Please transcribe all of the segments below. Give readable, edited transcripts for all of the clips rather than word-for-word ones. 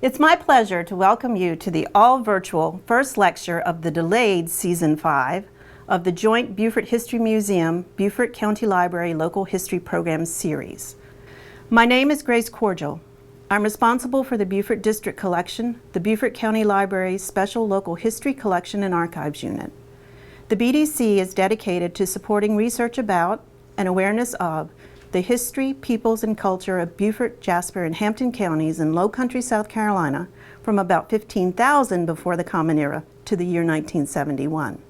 It's my pleasure to welcome you to the all-virtual first lecture of the delayed Season 5 of the Joint Beaufort History Museum Beaufort County Library Local History Program series. My name is Grace Cordial. I'm responsible for the Beaufort District Collection, the Beaufort County Library's Special Local History Collection and Archives Unit. The BDC is dedicated to supporting research about and awareness of the history, peoples, and culture of Beaufort, Jasper, and Hampton counties in Low Country, South Carolina from about 15,000 before the Common Era to the year 1971.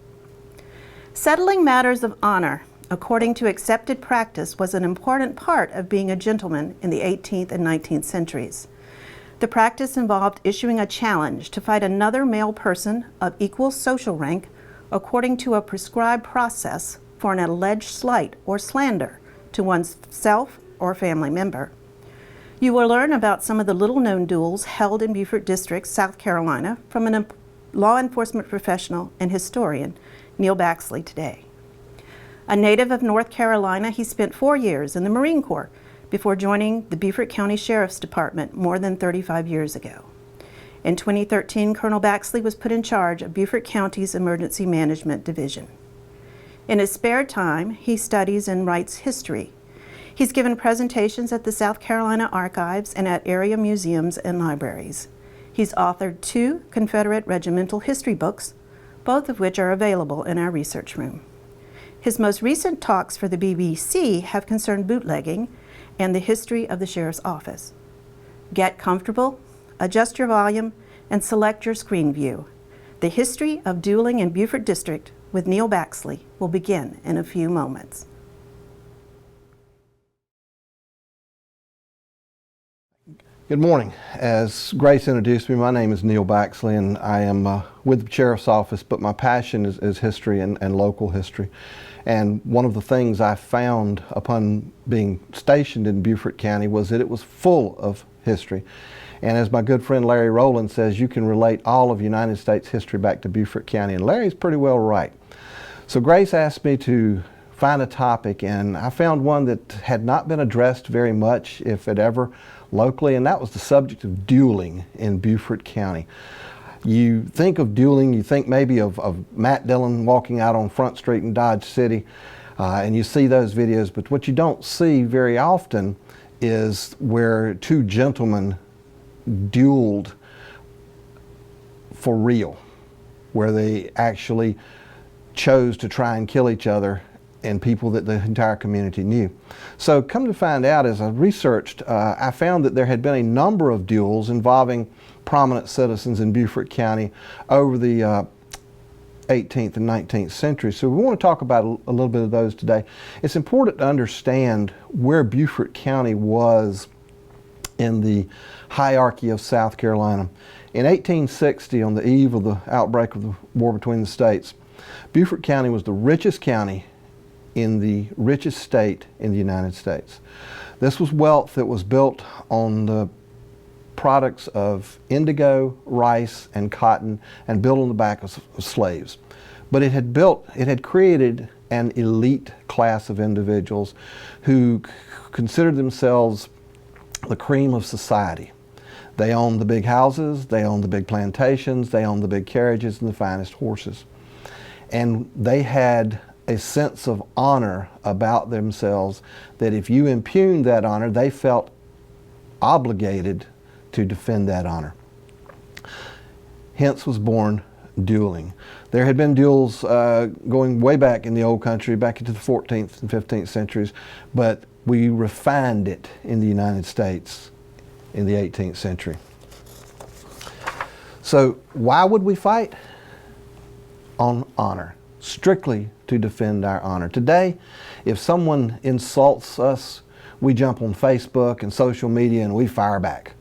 Settling matters of honor, according to accepted practice, was an important part of being a gentleman in the 18th and 19th centuries. The practice involved issuing a challenge to fight another male person of equal social rank according to a prescribed process for an alleged slight or slander to one's self or family member. You will learn about some of the little-known duels held in Beaufort District, South Carolina, from a law enforcement professional and historian, Neil Baxley, today. A native of North Carolina, he spent 4 years in the Marine Corps before joining the Beaufort County Sheriff's Department more than 35 years ago. In 2013, Colonel Baxley was put in charge of Beaufort County's Emergency Management Division. In his spare time, he studies and writes history. He's given presentations at the South Carolina Archives and at area museums and libraries. He's authored 2 Confederate regimental history books, both of which are available in our research room. His most recent talks for the BBC have concerned bootlegging and the history of the Sheriff's Office. Get comfortable, adjust your volume, and select your screen view. The history of dueling in Beaufort District with Neil Baxley will begin in a few moments. Good morning. As Grace introduced me, my name is Neil Baxley, and I am with the Sheriff's Office, but my passion is history and local history. And one of the things I found upon being stationed in Beaufort County was that it was full of history. And as my good friend Larry Rowland says, you can relate all of United States history back to Beaufort County, and Larry's pretty well right. So Grace asked me to find a topic, and I found one that had not been addressed very much, if it ever, locally, and that was the subject of dueling in Beaufort County. You think of dueling, you think maybe of Matt Dillon walking out on Front Street in Dodge City, and you see those videos, but what you don't see very often is where 2 gentlemen dueled for real, where they actually chose to try and kill each other and people that the entire community knew. So come to find out, as I researched, I found that there had been a number of duels involving prominent citizens in Beaufort County over the 18th and 19th century. So we want to talk about a little bit of those today. It's important to understand where Beaufort County was in the hierarchy of South Carolina. In 1860, on the eve of the outbreak of the war between the states, Beaufort County was the richest county in the richest state in the United States. This was wealth that was built on the products of indigo, rice, and cotton, and built on the back of slaves. But it had created an elite class of individuals who considered themselves the cream of society. They owned the big houses, they owned the big plantations, they owned the big carriages and the finest horses. And they had a sense of honor about themselves that if you impugned that honor, they felt obligated to defend that honor. Hence was born dueling. There had been duels going way back in the old country, back into the 14th and 15th centuries, but we refined it in the United States in the 18th century. So why would we fight? On honor, strictly to defend our honor. Today, if someone insults us, we jump on Facebook and social media and we fire back.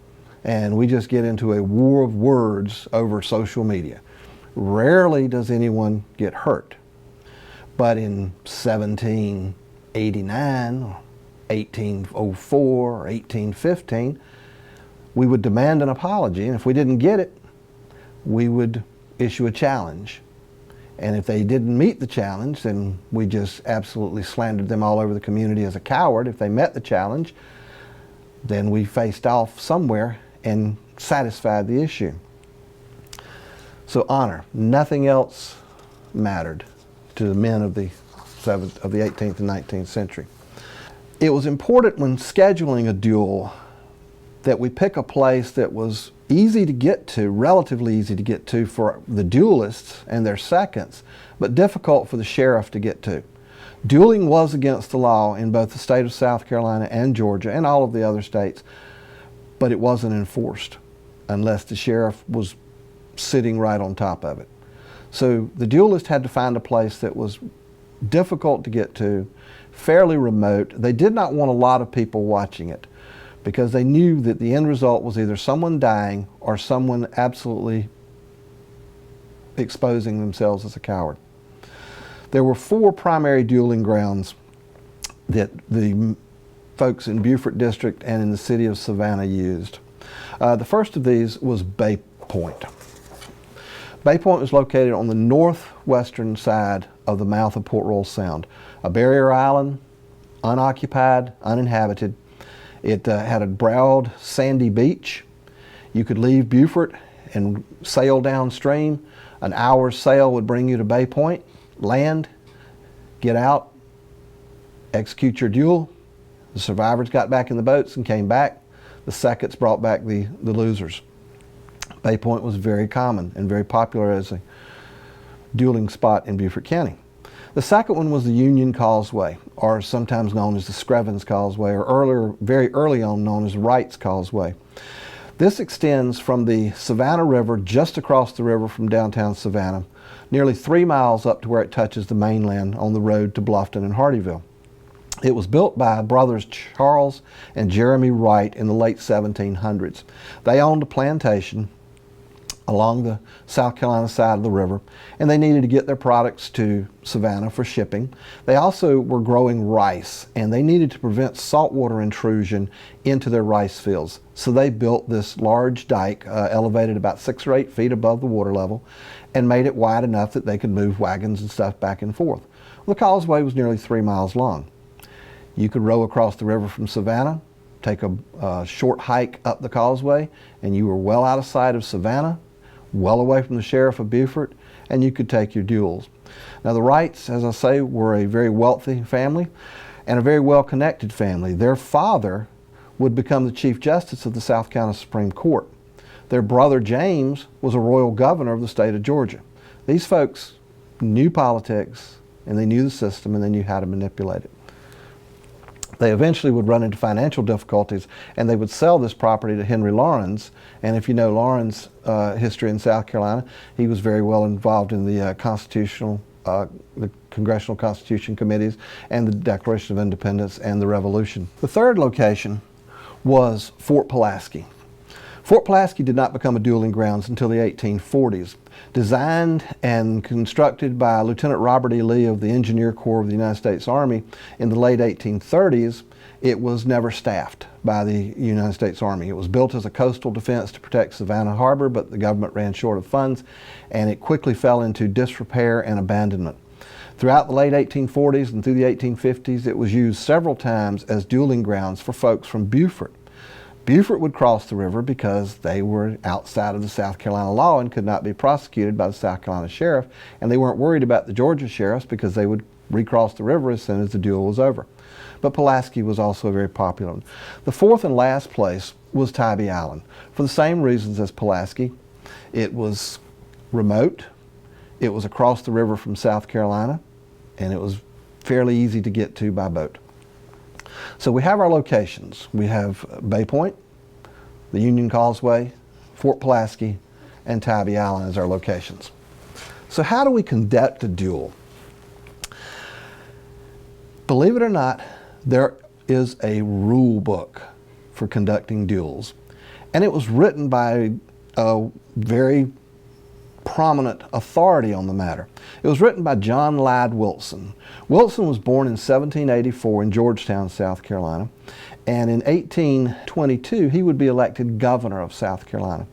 And we just get into a war of words over social media. Rarely does anyone get hurt. But in 1789, or 1804, or 1815, we would demand an apology, and if we didn't get it, we would issue a challenge. And if they didn't meet the challenge, then we just absolutely slandered them all over the community as a coward. If they met the challenge, then we faced off somewhere and satisfied the issue. So honor, nothing else mattered to the men of the 18th and 19th century. It was important when scheduling a duel that we pick a place that was easy to get to, relatively easy to get to for the duelists and their seconds, but difficult for the sheriff to get to. Dueling was against the law in both the state of South Carolina and Georgia and all of the other states, but it wasn't enforced unless the sheriff was sitting right on top of it. So the duelist had to find a place that was difficult to get to, fairly remote. They did not want a lot of people watching it because they knew that the end result was either someone dying or someone absolutely exposing themselves as a coward. There were 4 primary dueling grounds that the folks in Beaufort District and in the city of Savannah used. The first of these was Bay Point. Bay Point was located on the northwestern side of the mouth of Port Royal Sound, a barrier island, unoccupied, uninhabited. It had a broad, sandy beach. You could leave Beaufort and sail downstream. An hour's sail would bring you to Bay Point, land, get out, execute your duel. The survivors got back in the boats and came back. The seconds brought back the losers. Bay Point was very common and very popular as a dueling spot in Beaufort County. The second one was the Union Causeway, or sometimes known as the Screvens Causeway, or earlier, very early on known as Wright's Causeway. This extends from the Savannah River, just across the river from downtown Savannah, nearly 3 miles up to where it touches the mainland on the road to Bluffton and Hardyville. It was built by brothers Charles and Jeremy Wright in the late 1700s. They owned a plantation along the South Carolina side of the river, and they needed to get their products to Savannah for shipping. They also were growing rice, and they needed to prevent saltwater intrusion into their rice fields. So they built this large dike, elevated about 6 or 8 feet above the water level, and made it wide enough that they could move wagons and stuff back and forth. Well, the causeway was nearly 3 miles long. You could row across the river from Savannah, take a short hike up the causeway, and you were well out of sight of Savannah, well away from the sheriff of Beaufort, and you could take your duels. Now the Wrights, as I say, were a very wealthy family and a very well-connected family. Their father would become the Chief Justice of the South Carolina Supreme Court. Their brother James was a royal governor of the state of Georgia. These folks knew politics, and they knew the system, and they knew how to manipulate it. They eventually would run into financial difficulties, and they would sell this property to Henry Laurens. And if you know Laurens' history in South Carolina, he was very well involved in the the Congressional Constitution Committees and the Declaration of Independence and the Revolution. The third location was Fort Pulaski. Fort Pulaski did not become a dueling grounds until the 1840s. Designed and constructed by Lieutenant Robert E. Lee of the Engineer Corps of the United States Army in the late 1830s, it was never staffed by the United States Army. It was built as a coastal defense to protect Savannah Harbor, but the government ran short of funds, and it quickly fell into disrepair and abandonment. Throughout the late 1840s and through the 1850s, it was used several times as dueling grounds for folks from Beaufort. Beaufort would cross the river because they were outside of the South Carolina law and could not be prosecuted by the South Carolina sheriff, and they weren't worried about the Georgia sheriffs because they would recross the river as soon as the duel was over. But Pulaski was also very popular. The fourth and last place was Tybee Island. For the same reasons as Pulaski, it was remote, it was across the river from South Carolina, and it was fairly easy to get to by boat. So we have our locations. We have Bay Point, the Union Causeway, Fort Pulaski, and Tybee Island as our locations. So how do we conduct a duel? Believe it or not, there is a rule book for conducting duels. And it was written by a very prominent authority on the matter. It was written by John Lyde Wilson. Wilson was born in 1784 in Georgetown, South Carolina, and in 1822 he would be elected governor of South Carolina.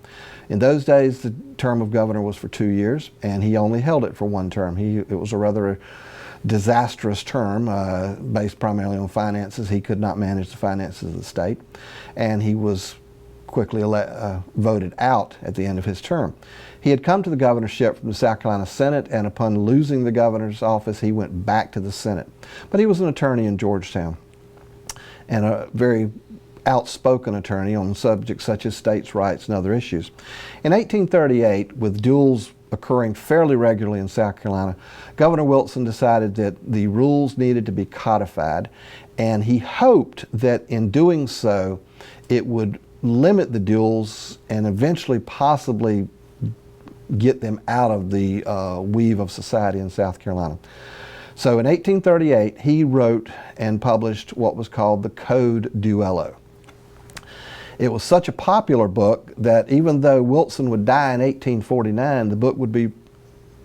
In those days, the term of governor was for 2 years, and he only held it for 1 term. It was a rather disastrous term based primarily on finances. He could not manage the finances of the state, and he was quickly voted out at the end of his term. He had come to the governorship from the South Carolina Senate, and upon losing the governor's office, he went back to the Senate. But he was an attorney in Georgetown, and a very outspoken attorney on subjects such as states' rights and other issues. In 1838, with duels occurring fairly regularly in South Carolina, Governor Wilson decided that the rules needed to be codified, and he hoped that in doing so, it would limit the duels and eventually possibly get them out of the weave of society in South Carolina. So in 1838, he wrote and published what was called the Code Duelo. It was such a popular book that even though Wilson would die in 1849, the book would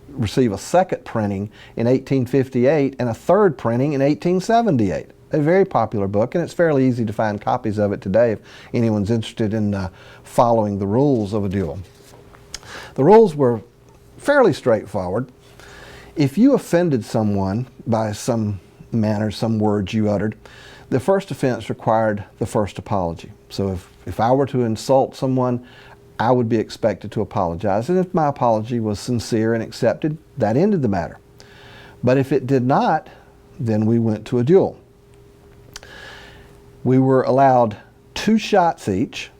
receive a second printing in 1858 and a third printing in 1878. A very popular book, and it's fairly easy to find copies of it today if anyone's interested in following the rules of a duel. The rules were fairly straightforward. If you offended someone by some manner, some words you uttered, the first offense required the first apology. So if I were to insult someone, I would be expected to apologize. And if my apology was sincere and accepted, that ended the matter. But if it did not, then we went to a duel. We were allowed 2 shots each.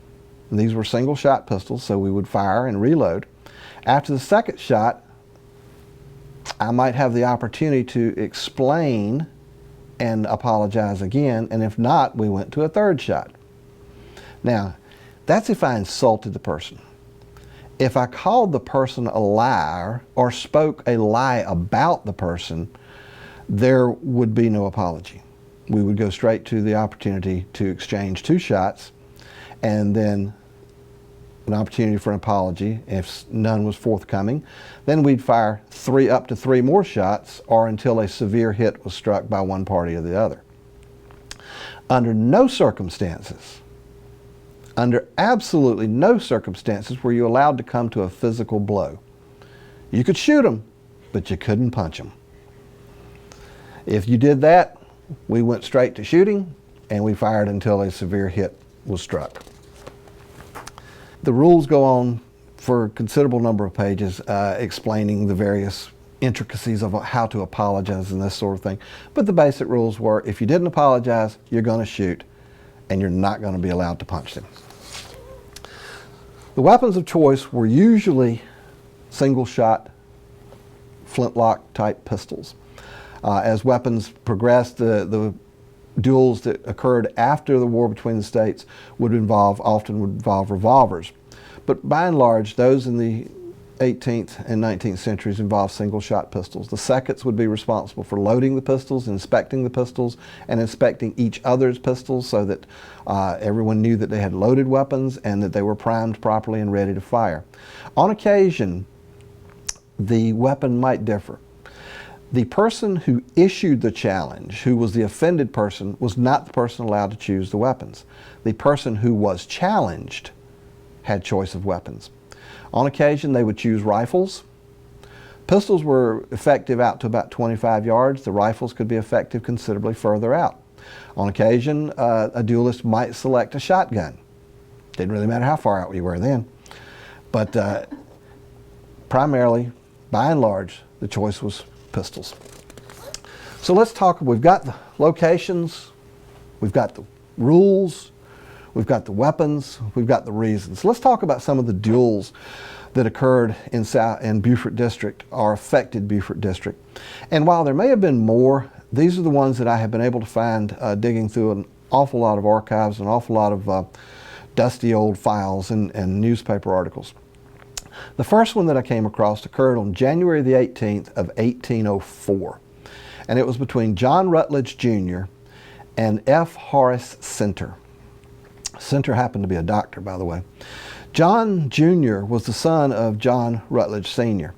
And these were single shot pistols, so we would fire and reload. After the second shot, I might have the opportunity to explain and apologize again, and if not, we went to a third shot. Now, that's if I insulted the person. If I called the person a liar or spoke a lie about the person, there would be no apology. We would go straight to the opportunity to exchange 2 shots, and then an opportunity for an apology. If none was forthcoming, then we'd fire up to 3 more shots, or until a severe hit was struck by one party or the other. Under no circumstances, under absolutely no circumstances, were you allowed to come to a physical blow. You could shoot them, but you couldn't punch them. If you did that, we went straight to shooting, and we fired until a severe hit was struck. The rules go on for a considerable number of pages explaining the various intricacies of how to apologize and this sort of thing. But the basic rules were, if you didn't apologize, you're going to shoot, and you're not going to be allowed to punch them. The weapons of choice were usually single-shot, flintlock type pistols. As weapons progressed, the duels that occurred after the war between the states often would involve revolvers. But by and large, those in the 18th and 19th centuries involved single-shot pistols. The seconds would be responsible for loading the pistols, inspecting the pistols, and inspecting each other's pistols so that everyone knew that they had loaded weapons and that they were primed properly and ready to fire. On occasion, the weapon might differ. The person who issued the challenge, who was the offended person, was not the person allowed to choose the weapons. The person who was challenged had choice of weapons. On occasion, they would choose rifles. Pistols were effective out to about 25 yards. The rifles could be effective considerably further out. On occasion, a duelist might select a shotgun. Didn't really matter how far out you were then. But primarily, by and large, the choice was pistols. So let's talk, we've got the locations, we've got the rules, we've got the weapons, we've got the reasons. Let's talk about some of the duels that occurred in Beaufort District, or affected Beaufort District. And while there may have been more, these are the ones that I have been able to find digging through an awful lot of archives, an awful lot of dusty old files and newspaper articles. The first one that I came across occurred on January the 18th of 1804, and it was between John Rutledge Jr. and F. Horace Center. Center happened to be a doctor, by the way. John Jr. was the son of John Rutledge Sr.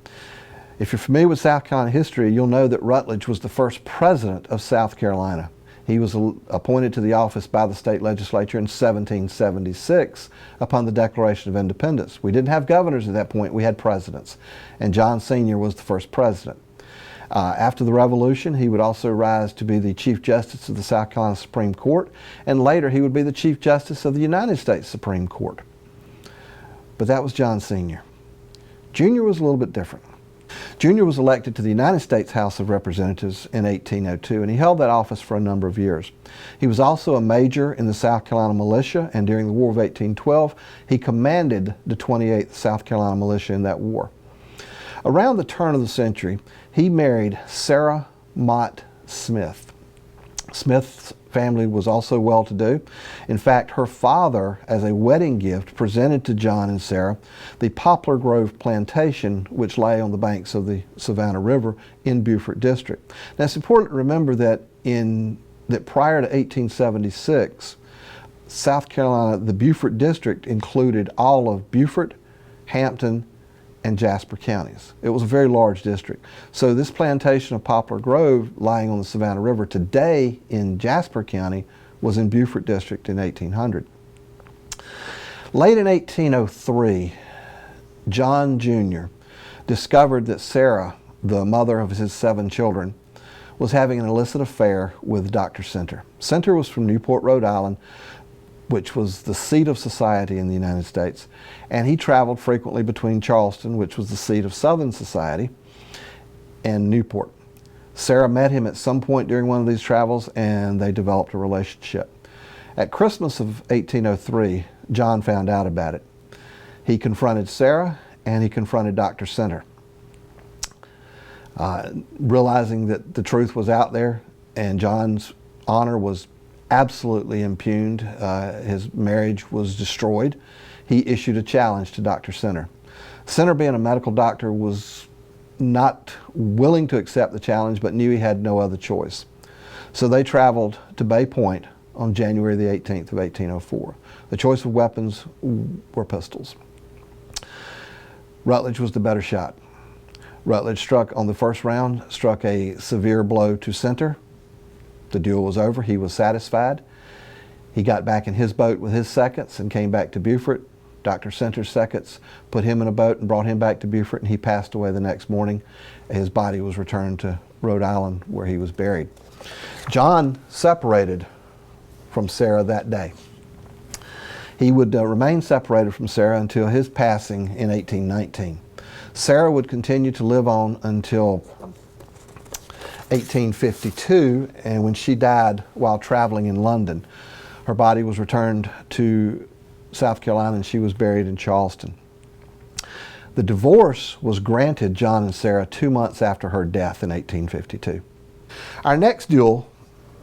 If you're familiar with South Carolina history, you'll know that Rutledge was the first president of South Carolina. He was appointed to the office by the state legislature in 1776 upon the Declaration of Independence. We didn't have governors at that point, we had presidents. And John Sr. was the first president. After the Revolution, he would also rise to be the Chief Justice of the South Carolina Supreme Court, and later he would be the Chief Justice of the United States Supreme Court. but that was John Sr. Jr. was a little bit different. Jr. was elected to the United States House of Representatives in 1802, and he held that office for a number of years. He was also a major in the South Carolina Militia, and during the War of 1812, he commanded the 28th South Carolina Militia in that war. Around the turn of the century, he married Sarah Mott Smith. Smith's family was also well-to-do. In fact, her father, as a wedding gift, presented to John and Sarah the Poplar Grove Plantation, which lay on the banks of the Savannah River in Beaufort District. Now, it's important to remember that prior to 1876, South Carolina, the Beaufort District included all of Beaufort, Hampton, and Jasper counties. It was a very large district. So this plantation of Poplar Grove lying on the Savannah River today in Jasper County was in Beaufort District in 1800. Late in 1803, John Jr. discovered that Sarah, the mother of his 7 children, was having an illicit affair with Dr. Center. Center was from Newport, Rhode Island, which was the seat of society in the United States. And he traveled frequently between Charleston, which was the seat of Southern society, and Newport. Sarah met him at some point during one of these travels, and they developed a relationship. At Christmas of 1803, John found out about it. He confronted Sarah, and he confronted Dr. Center. Realizing that the truth was out there, and John's honor was absolutely impugned, his marriage was destroyed, he issued a challenge to Dr. Center. Center, being a medical doctor, was not willing to accept the challenge, but knew he had no other choice. So they traveled to Bay Point on January the 18th of 1804. The choice of weapons were pistols. Rutledge was the better shot. Rutledge struck on the first round, struck a severe blow to Center. The duel was over. He was satisfied. He got back in his boat with his seconds and came back to Beaufort. Dr. Center's seconds put him in a boat and brought him back to Beaufort, and he passed away the next morning. His body was returned to Rhode Island, where he was buried. John separated from Sarah that day. He would remain separated from Sarah until his passing in 1819. Sarah would continue to live on until 1852, and when she died while traveling in London, her body was returned to South Carolina and she was buried in Charleston. The divorce was granted John and Sarah 2 months after her death in 1852. Our next duel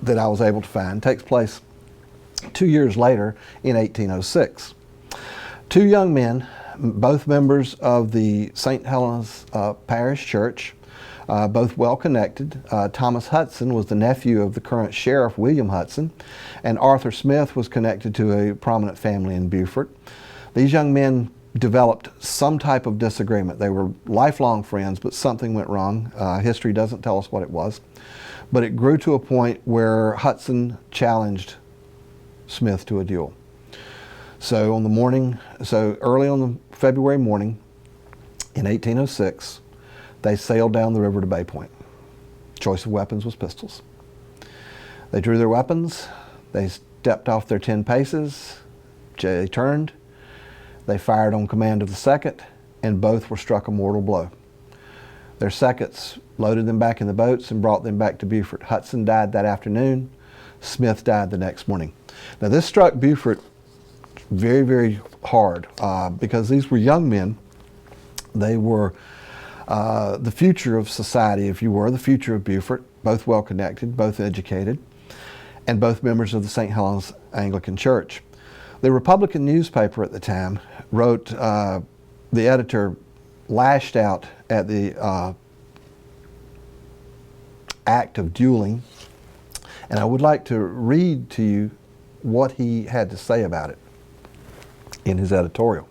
that I was able to find takes place 2 years later in 1806. 2 young men, both members of the St. Helens Parish Church, both well connected. Thomas Hudson was the nephew of the current sheriff, William Hudson, and Arthur Smith was connected to a prominent family in Beaufort. These young men developed some type of disagreement. They were lifelong friends, but something went wrong. History doesn't tell us what it was, but it grew to a point where Hudson challenged Smith to a duel. So early on the February morning in 1806, they sailed down the river to Bay Point. Choice of weapons was pistols. They drew their weapons, they stepped off their 10 paces, they turned, they fired on command of the second, and both were struck a mortal blow. Their seconds loaded them back in the boats and brought them back to Beaufort. Hudson died that afternoon. Smith died the next morning. Now this struck Beaufort very, very hard because these were young men. They were the future of society, if you were, the future of Beaufort, both well connected, both educated, and both members of the St. Helens Anglican Church. The Republican newspaper at the time wrote, the editor lashed out at the act of dueling, and I would like to read to you what he had to say about it in his editorial.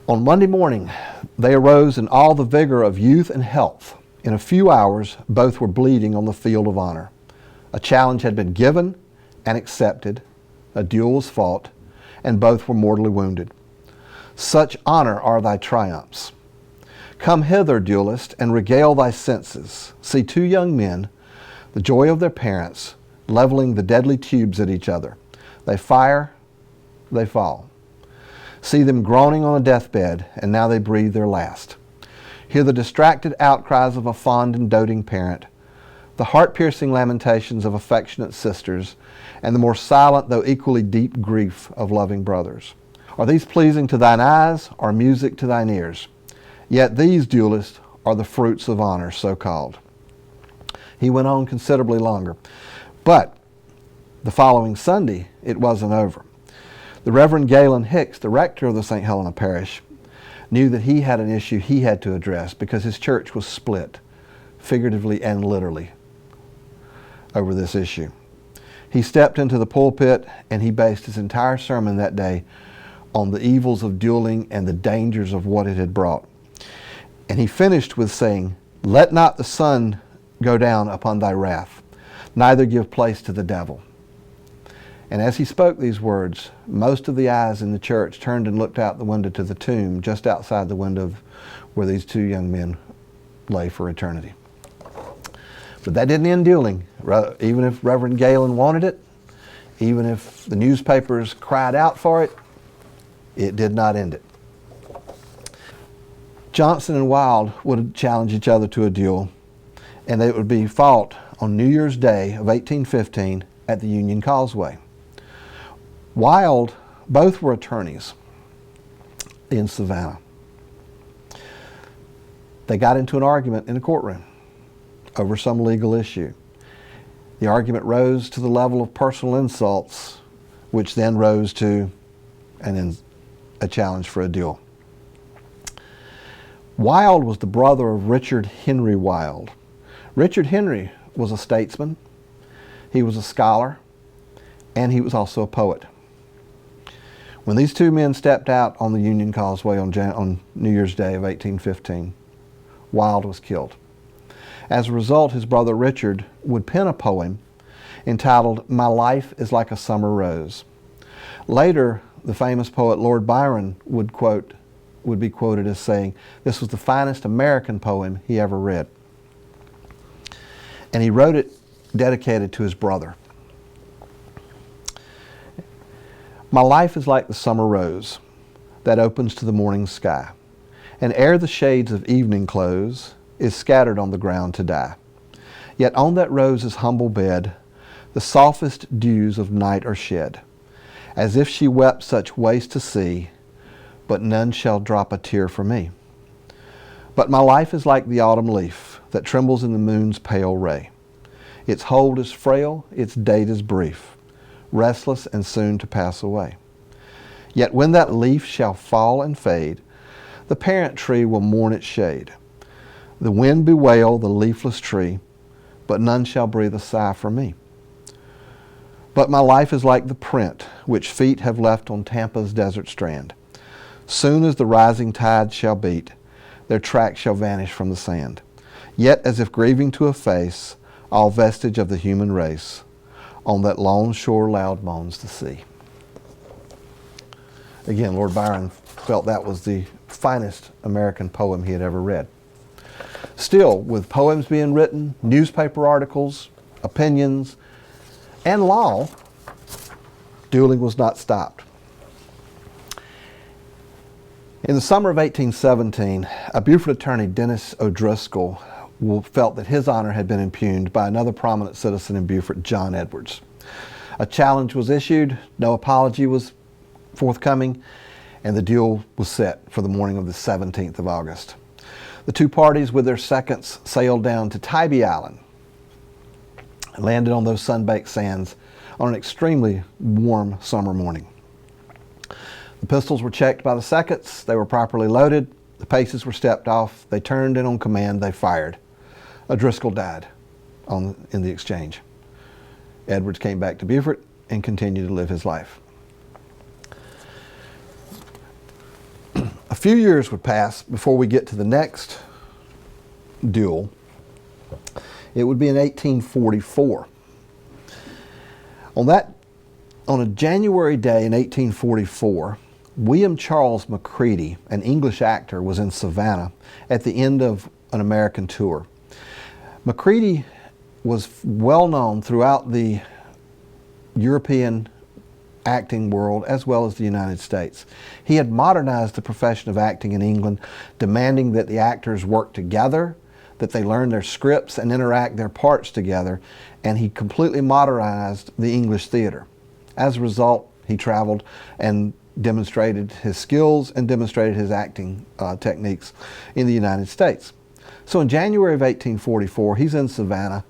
On Monday morning, they arose in all the vigor of youth and health. In a few hours, both were bleeding on the field of honor. A challenge had been given and accepted, a duel was fought, and both were mortally wounded. Such honor are thy triumphs. Come hither, duelist, and regale thy senses. See 2 young men, the joy of their parents, leveling the deadly tubes at each other. They fire, they fall. See them groaning on a deathbed, and now they breathe their last. Hear the distracted outcries of a fond and doting parent, the heart-piercing lamentations of affectionate sisters, and the more silent though equally deep grief of loving brothers. Are these pleasing to thine eyes, or music to thine ears? Yet these, duelist, are the fruits of honor, so called. He went on considerably longer, but the following Sunday it wasn't over. The Reverend Galen Hicks, the rector of the St. Helena Parish, knew that he had an issue he had to address because his church was split, figuratively and literally, over this issue. He stepped into the pulpit and he based his entire sermon that day on the evils of dueling and the dangers of what it had brought. And he finished with saying, "Let not the sun go down upon thy wrath, neither give place to the devil." And as he spoke these words, most of the eyes in the church turned and looked out the window to the tomb just outside the window where these two young men lay for eternity. But that didn't end dueling. Even if Reverend Galen wanted it, even if the newspapers cried out for it, it did not end it. Johnson and Wilde would challenge each other to a duel, and they would be fought on New Year's Day of 1815 at the Union Causeway. Wilde, both were attorneys in Savannah. They got into an argument in a courtroom over some legal issue. The argument rose to the level of personal insults, which then rose to a challenge for a duel. Wilde was the brother of Richard Henry Wilde. Richard Henry was a statesman, he was a scholar, and he was also a poet. When these two men stepped out on the Union Causeway on New Year's Day of 1815, Wilde was killed. As a result, his brother Richard would pen a poem entitled "My Life is Like a Summer Rose." Later, the famous poet Lord Byron would be quoted as saying this was the finest American poem he ever read. And he wrote it dedicated to his brother. My life is like the summer rose that opens to the morning sky, and ere the shades of evening close, is scattered on the ground to die. Yet on that rose's humble bed, the softest dews of night are shed, as if she wept such waste to see, but none shall drop a tear for me. But my life is like the autumn leaf that trembles in the moon's pale ray. Its hold is frail, its date is brief, restless and soon to pass away. Yet when that leaf shall fall and fade, the parent tree will mourn its shade. The wind bewail the leafless tree, but none shall breathe a sigh for me. But my life is like the print which feet have left on Tampa's desert strand. Soon as the rising tide shall beat, their track shall vanish from the sand. Yet as if grieving to efface all vestige of the human race, on that lone shore loud moans the sea. Again, Lord Byron felt that was the finest American poem he had ever read. Still, with poems being written, newspaper articles, opinions, and law, dueling was not stopped. In the summer of 1817, a Beaufort attorney, Dennis O'Driscoll, felt that his honor had been impugned by another prominent citizen in Beaufort, John Edwards. A challenge was issued, no apology was forthcoming, and the duel was set for the morning of the 17th of August. The two parties with their seconds sailed down to Tybee Island and landed on those sun-baked sands on an extremely warm summer morning. The pistols were checked by the seconds, they were properly loaded, the paces were stepped off, they turned and on command they fired. O'Driscoll died in the exchange. Edwards came back to Beaufort and continued to live his life. A few years would pass before we get to the next duel. It would be in 1844. On a January day in 1844, William Charles Mccready, an English actor, was in Savannah at the end of an American tour. Mccready was well known throughout the European acting world as well as the United States. He had modernized the profession of acting in England, demanding that the actors work together, that they learn their scripts and interact their parts together, and he completely modernized the English theater. As a result, he traveled and demonstrated his skills and demonstrated his acting techniques in the United States. So in January of 1844, he's in Savannah.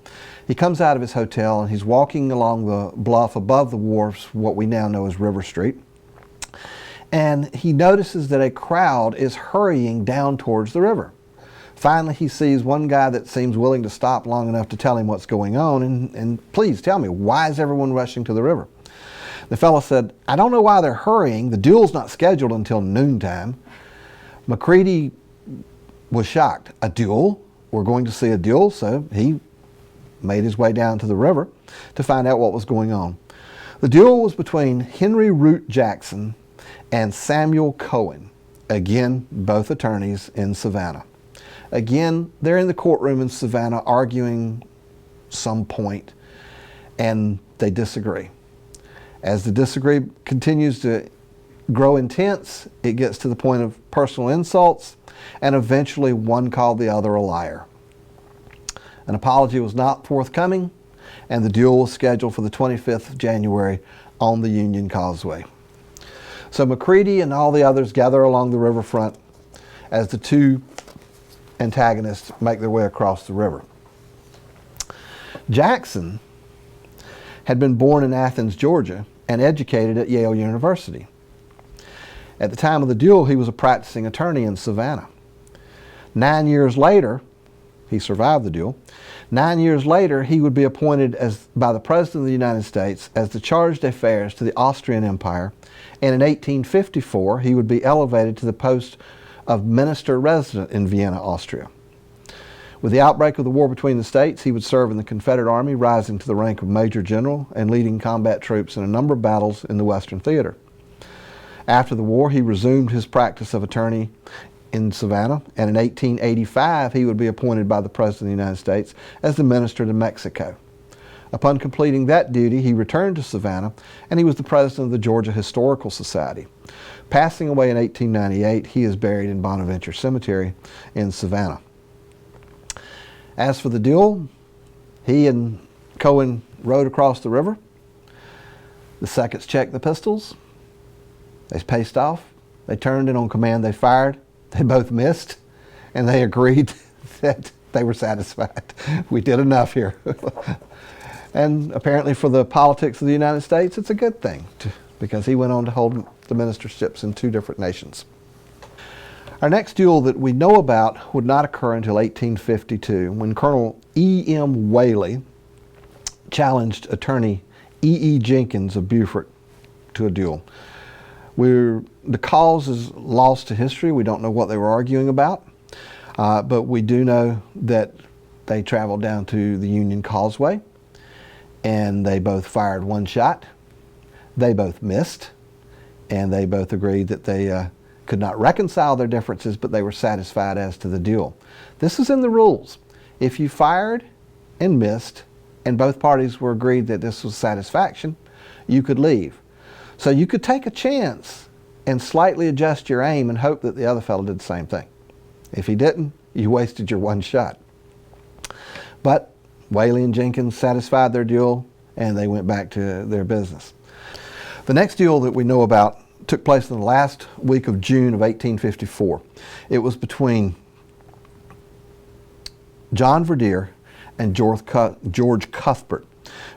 He comes out of his hotel and he's walking along the bluff above the wharves, what we now know as River Street. And he notices that a crowd is hurrying down towards the river. Finally, he sees one guy that seems willing to stop long enough to tell him what's going on. And please tell me, why is everyone rushing to the river? The fellow said, I don't know why they're hurrying. The duel's not scheduled until noontime. Mccready was shocked. A duel? We're going to see a duel? So he made his way down to the river to find out what was going on. The duel was between Henry Root Jackson and Samuel Cohen, again, both attorneys in Savannah. Again, they're in the courtroom in Savannah arguing some point, and they disagree. As the disagreement continues to grow intense, it gets to the point of personal insults, and eventually one called the other a liar. An apology was not forthcoming, and the duel was scheduled for the 25th of January on the Union Causeway. So Mccready and all the others gather along the riverfront as the two antagonists make their way across the river. Jackson had been born in Athens, Georgia, and educated at Yale University. At the time of the duel, he was a practicing attorney in Savannah. 9 years later, he survived the duel. 9 years later, he would be appointed by the President of the United States as the charge d'affaires to the Austrian Empire, and in 1854, he would be elevated to the post of minister resident in Vienna, Austria. With the outbreak of the war between the states, he would serve in the Confederate Army, rising to the rank of Major General and leading combat troops in a number of battles in the Western Theater. After the war, he resumed his practice of attorney in Savannah, and in 1885, he would be appointed by the President of the United States as the Minister to Mexico. Upon completing that duty, he returned to Savannah, and he was the President of the Georgia Historical Society. Passing away in 1898, he is buried in Bonaventure Cemetery in Savannah. As for the duel, he and Cohen rode across the river. The seconds checked the pistols. They paced off. They turned, and on command they fired. They both missed, and they agreed that they were satisfied. We did enough here. And apparently for the politics of the United States, it's a good thing, because he went on to hold the ministerships in 2 different nations. Our next duel that we know about would not occur until 1852, when Colonel Em Whaley challenged attorney E. Jenkins of Beaufort to a duel. The cause is lost to history. We don't know what they were arguing about, but we do know that they traveled down to the Union Causeway, and they both fired one shot. They both missed, and they both agreed that they could not reconcile their differences, but they were satisfied as to the duel. This is in the rules. If you fired and missed, and both parties were agreed that this was satisfaction, you could leave. So you could take a chance and slightly adjust your aim and hope that the other fellow did the same thing. If he didn't, you wasted your one shot. But Whaley and Jenkins satisfied their duel, and they went back to their business. The next duel that we know about took place in the last week of June of 1854. It was between John Verdier and George Cuthbert.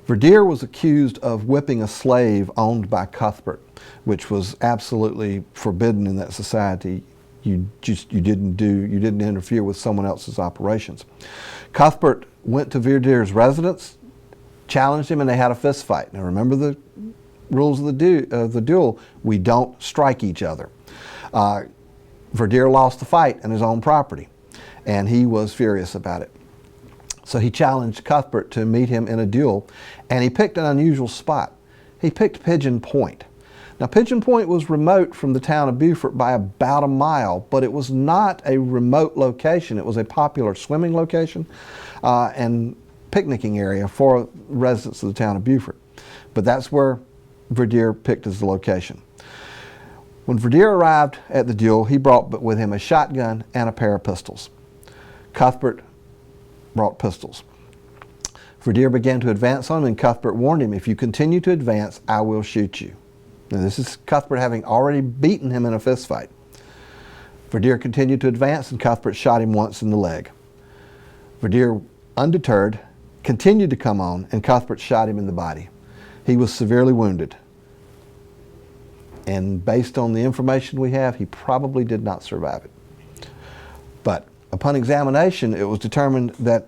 Verdier was accused of whipping a slave owned by Cuthbert, which was absolutely forbidden in that society. You didn't interfere with someone else's operations. Cuthbert went to Verdier's residence, challenged him, and they had a fist fight. Now remember the rules of the duel: we don't strike each other. Verdier lost the fight on his own property, and he was furious about it. So he challenged Cuthbert to meet him in a duel, and he picked an unusual spot. He picked Pigeon Point. Now, Pigeon Point was remote from the town of Beaufort by about a mile, but it was not a remote location. It was a popular swimming location and picnicking area for residents of the town of Beaufort. But that's where Verdier picked as the location. When Verdier arrived at the duel, he brought with him a shotgun and a pair of pistols. Cuthbert brought pistols. Verdier began to advance on him, and Cuthbert warned him, "If you continue to advance, I will shoot you." Now, this is Cuthbert having already beaten him in a fist fight. Verdier continued to advance, and Cuthbert shot him once in the leg. Verdier, undeterred, continued to come on, and Cuthbert shot him in the body. He was severely wounded. And based on the information we have, he probably did not survive it. But upon examination, it was determined that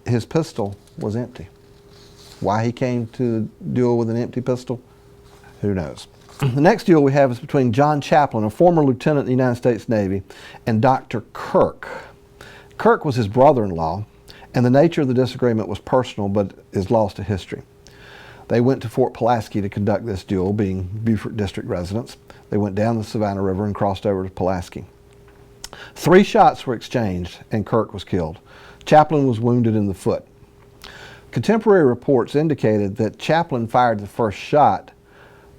his pistol was empty. Why he came to duel with an empty pistol, who knows? The next duel we have is between John Chaplin, a former lieutenant in the United States Navy, and Dr. Kirk. Kirk was his brother-in-law, and the nature of the disagreement was personal but is lost to history. They went to Fort Pulaski to conduct this duel, being Beaufort District residents. They went down the Savannah River and crossed over to Pulaski. 3 shots were exchanged, and Kirk was killed. Chaplin was wounded in the foot. Contemporary reports indicated that Chaplin fired the first shot,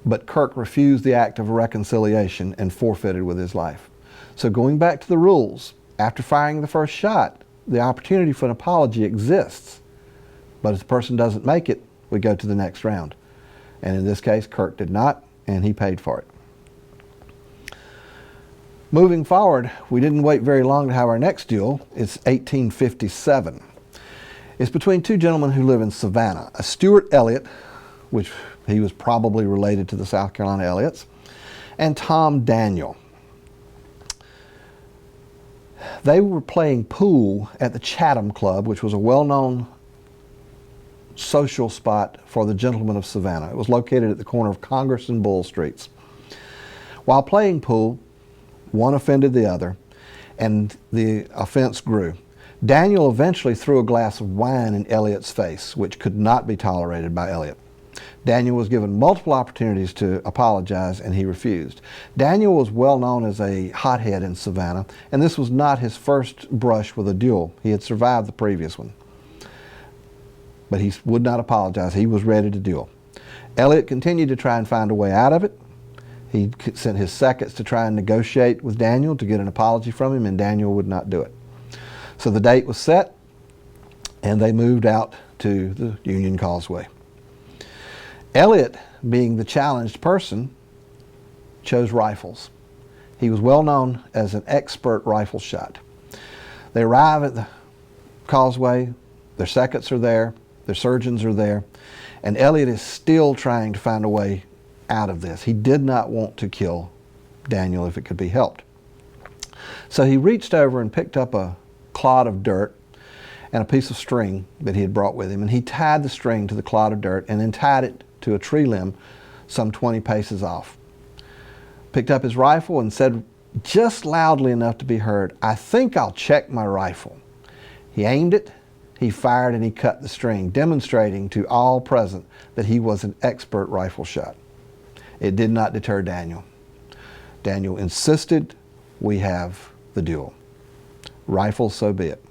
but Kirk refused the act of reconciliation and forfeited with his life. So going back to the rules, after firing the first shot, the opportunity for an apology exists. But if the person doesn't make it, we go to the next round. And in this case, Kirk did not, and he paid for it. Moving forward, we didn't wait very long to have our next duel. It's 1857. It's between 2 gentlemen who live in Savannah, a Stuart Elliott, which he was probably related to the South Carolina Elliots, and Tom Daniel. They were playing pool at the Chatham Club, which was a well-known social spot for the gentlemen of Savannah. It was located at the corner of Congress and Bull Streets. While playing pool, one offended the other, and the offense grew. Daniel eventually threw a glass of wine in Elliott's face, which could not be tolerated by Elliott. Daniel was given multiple opportunities to apologize, and he refused. Daniel was well known as a hothead in Savannah, and this was not his first brush with a duel. He had survived the previous one. But he would not apologize. He was ready to duel. Elliott continued to try and find a way out of it. He sent his seconds to try and negotiate with Daniel to get an apology from him, and Daniel would not do it. So the date was set, and they moved out to the Union Causeway. Elliott, being the challenged person, chose rifles. He was well known as an expert rifle shot. They arrive at the Causeway, their seconds are there, their surgeons are there, and Elliott is still trying to find a way out of this. He did not want to kill Daniel if it could be helped. So he reached over and picked up a clod of dirt and a piece of string that he had brought with him, and he tied the string to the clod of dirt and then tied it to a tree limb some 20 paces off. Picked up his rifle and said just loudly enough to be heard, "I think I'll check my rifle." He aimed it, he fired, and he cut the string, demonstrating to all present that he was an expert rifle shot. It did not deter Daniel. Daniel insisted, "We have the duel. Rifle, so be it."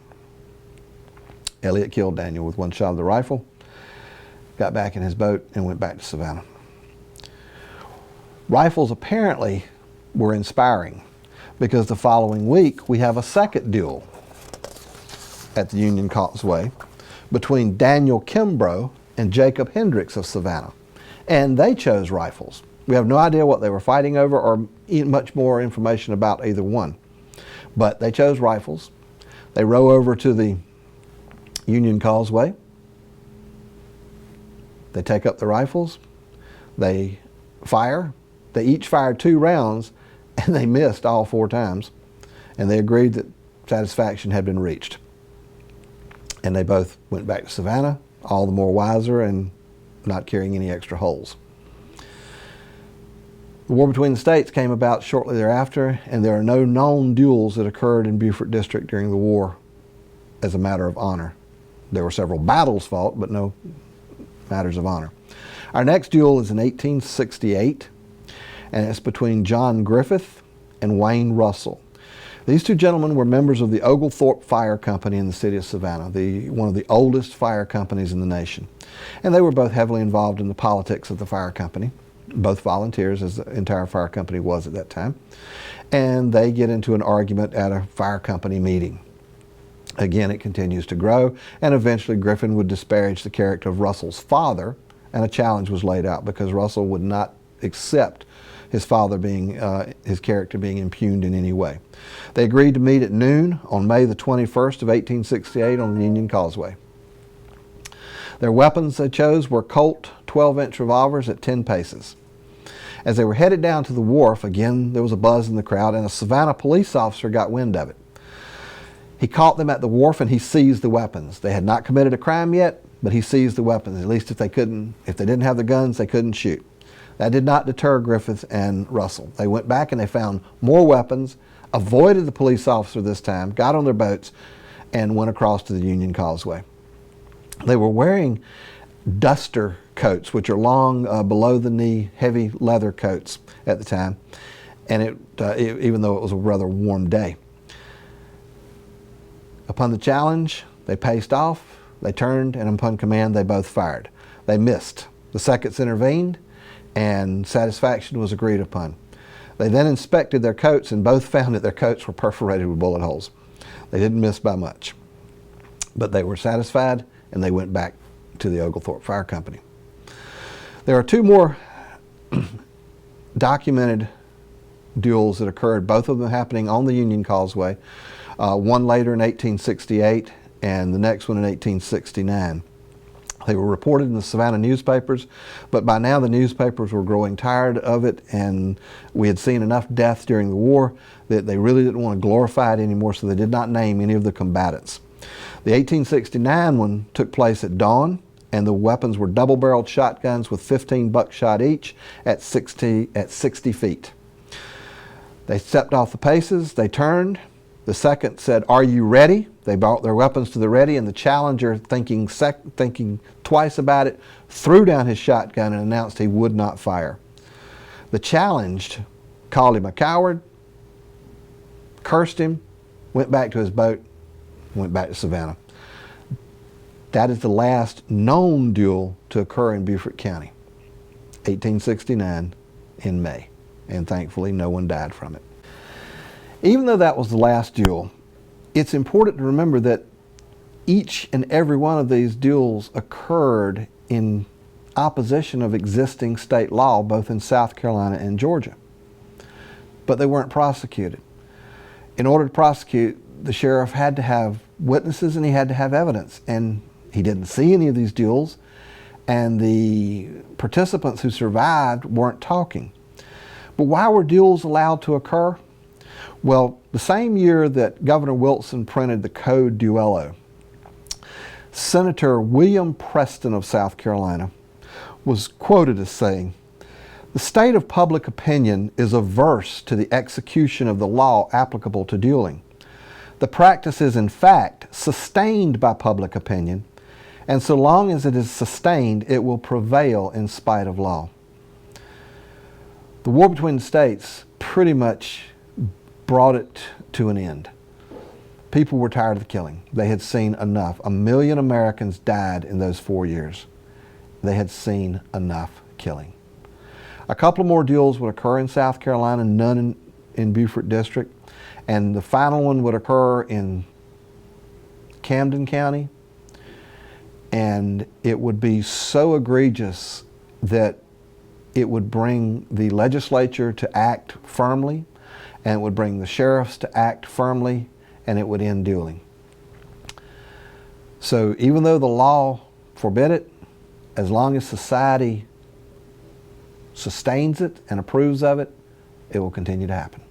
Elliott killed Daniel with one shot of the rifle, got back in his boat, and went back to Savannah. Rifles apparently were inspiring, because the following week we have a second duel at the Union Causeway between Daniel Kimbrough and Jacob Hendricks of Savannah. And they chose rifles. We have no idea what they were fighting over or much more information about either one. But they chose rifles. They row over to the Union Causeway. They take up the rifles. They fire. They each fired 2 rounds, and they missed all 4 times. And they agreed that satisfaction had been reached. And they both went back to Savannah, all the more wiser and not carrying any extra holes. The war between the states came about shortly thereafter, and there are no known duels that occurred in Beaufort District during the war as a matter of honor. There were several battles fought, but no matters of honor. Our next duel is in 1868, and it's between John Griffith and Wayne Russell. These 2 gentlemen were members of the Oglethorpe Fire Company in the city of Savannah, one of the oldest fire companies in the nation. And they were both heavily involved in the politics of the fire company. both volunteers, as the entire fire company was at that time, and they get into an argument at a fire company meeting. Again, it continues to grow, and eventually Griffin would disparage the character of Russell's father, and a challenge was laid out because Russell would not accept his father being, his character being impugned in any way. They agreed to meet at noon on May the 21st of 1868 on the Union Causeway. Their weapons they chose were Colt 12-inch revolvers at 10 paces. As they were headed down to the wharf, again there was a buzz in the crowd, and a Savannah police officer got wind of it. He caught them at the wharf and he seized the weapons. They had not committed a crime yet, but he seized the weapons. At least if they didn't have the guns, they couldn't shoot. That did not deter Griffith and Russell. They went back and they found more weapons, avoided the police officer this time, got on their boats, and went across to the Union Causeway. They were wearing duster coats, which are long, below-the-knee, heavy leather coats at the time, and even though it was a rather warm day. Upon the challenge, they paced off, they turned, and upon command, they both fired. They missed. The seconds intervened, and satisfaction was agreed upon. They then inspected their coats, and both found that their coats were perforated with bullet holes. They didn't miss by much, but they were satisfied, and they went back to the Oglethorpe Fire Company. There are two more documented duels that occurred, both of them happening on the Union Causeway, one later in 1868 and the next one in 1869. They were reported in the Savannah newspapers, but by now the newspapers were growing tired of it, and we had seen enough deaths during the war that they really didn't want to glorify it anymore, so they did not name any of the combatants. The 1869 one took place at dawn, and the weapons were double-barreled shotguns with 15 buckshot each at 60 feet. They stepped off the paces, they turned. The second said, "Are you ready?" They brought their weapons to the ready, and the challenger, thinking twice about it, threw down his shotgun and announced he would not fire. The challenged called him a coward, cursed him, went back to his boat, went back to Savannah. That is the last known duel to occur in Beaufort County, 1869 in May, and thankfully no one died from it. Even though that was the last duel, it's important to remember that each and every one of these duels occurred in opposition of existing state law, both in South Carolina and Georgia. But they weren't prosecuted. In order to prosecute, the sheriff had to have witnesses and he had to have evidence. And he didn't see any of these duels, and the participants who survived weren't talking. But why were duels allowed to occur? Well, the same year that Governor Wilson printed the Code Duelo, Senator William Preston of South Carolina was quoted as saying, "The state of public opinion is averse to the execution of the law applicable to dueling. The practice is in fact sustained by public opinion, and so long as it is sustained, it will prevail in spite of law." The war between the states pretty much brought it to an end. People were tired of the killing. They had seen enough. 1 million Americans died in those 4 years. They had seen enough killing. A couple more duels would occur in South Carolina, none in Beaufort District, and the final one would occur in Camden County, and it would be so egregious that it would bring the legislature to act firmly, and it would bring the sheriffs to act firmly, and it would end dueling. So even though the law forbid it, as long as society sustains it and approves of it, it will continue to happen.